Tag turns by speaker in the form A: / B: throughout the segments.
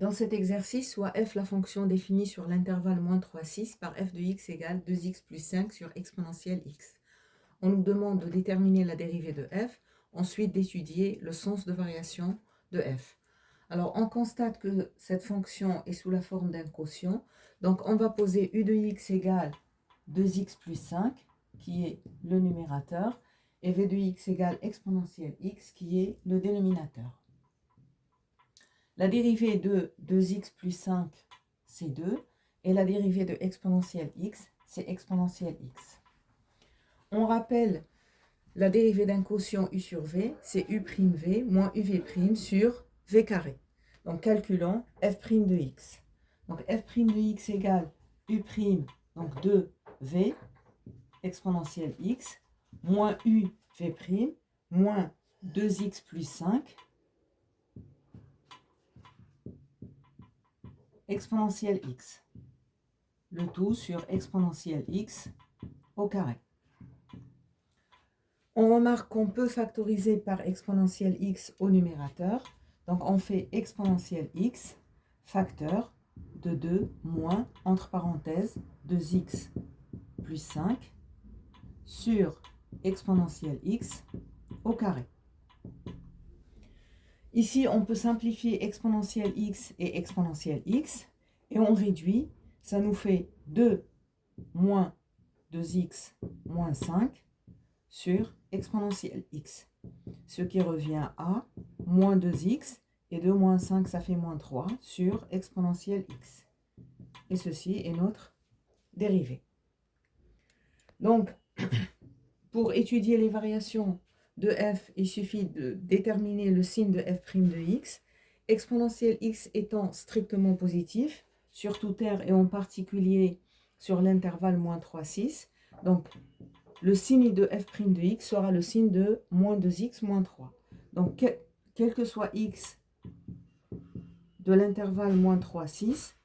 A: Dans cet exercice, soit f la fonction définie sur l'intervalle moins 3, 6 par f de x égale 2x plus 5 sur exponentielle x. On nous demande de déterminer la dérivée de f, ensuite d'étudier le sens de variation de f. Alors, on constate que cette fonction est sous la forme d'un quotient. Donc, on va poser u de x égale 2x plus 5, qui est le numérateur, et v de x égale exponentielle x, qui est le dénominateur. La dérivée de 2x plus 5, c'est 2, et la dérivée de exponentielle x, c'est exponentielle x. On rappelle la dérivée d'un quotient u sur v, c'est u'v moins uv' sur v carré. Donc, calculons f' de x. Donc, f' de x égale u', donc 2v, exponentielle x, moins uv', moins 2x plus 5, exponentielle x. Le tout sur exponentielle x au carré. On remarque qu'on peut factoriser par exponentielle x au numérateur. Donc, on fait exponentielle x, facteur de 2 moins, entre parenthèses, 2x plus 5 sur exponentielle x au carré. Ici, on peut simplifier exponentielle x et exponentielle x, et on réduit. Ça nous fait 2 moins 2x moins 5 sur exponentielle x, ce qui revient à moins 2x, et 2 moins 5, ça fait moins 3 sur exponentielle x. Et ceci est notre dérivée. Donc, pour étudier les variations de f, il suffit de déterminer le signe de f' de x, exponentielle x étant strictement positif, sur toute R et en particulier sur l'intervalle moins 3, 6. Donc, le signe de f' de x sera le signe de moins 2x moins 3. Donc, quel que soit x de l'intervalle moins 3, 6,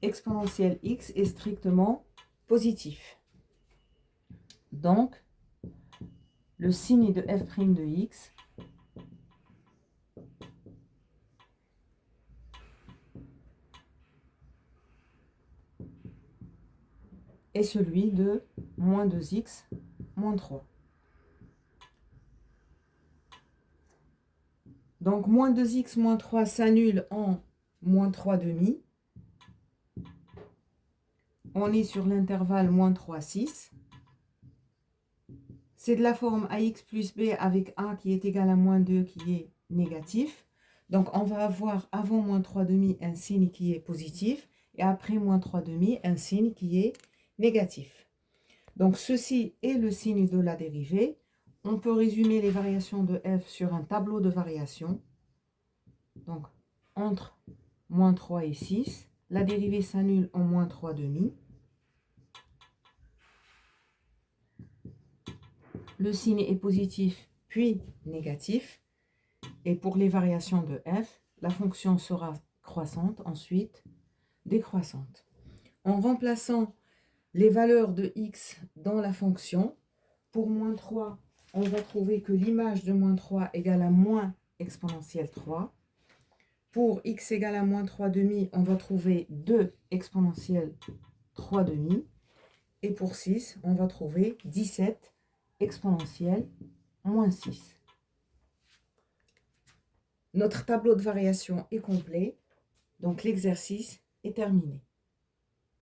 A: exponentielle x est strictement positif. Donc, le signe de f' de x est celui de moins 2x moins 3. Donc, moins 2x moins 3 s'annule en moins 3 demi. On est sur l'intervalle moins 3, 6. C'est de la forme ax plus b avec a qui est égal à moins 2 qui est négatif. Donc, on va avoir avant moins 3 demi un signe qui est positif et après moins 3 demi un signe qui est négatif. Donc, ceci est le signe de la dérivée. On peut résumer les variations de f sur un tableau de variations. Donc, entre moins 3 et 6, la dérivée s'annule en moins 3 demi. Le signe est positif puis négatif. Et pour les variations de f, la fonction sera croissante, ensuite décroissante. En remplaçant les valeurs de x dans la fonction, pour moins 3, on va trouver que l'image de moins 3 égale à moins exponentielle 3. Pour x égale à moins 3 demi, on va trouver 2 exponentielle 3 demi. Et pour 6, on va trouver 17 exponentielle moins 6. Notre tableau de variation est complet, donc l'exercice est terminé.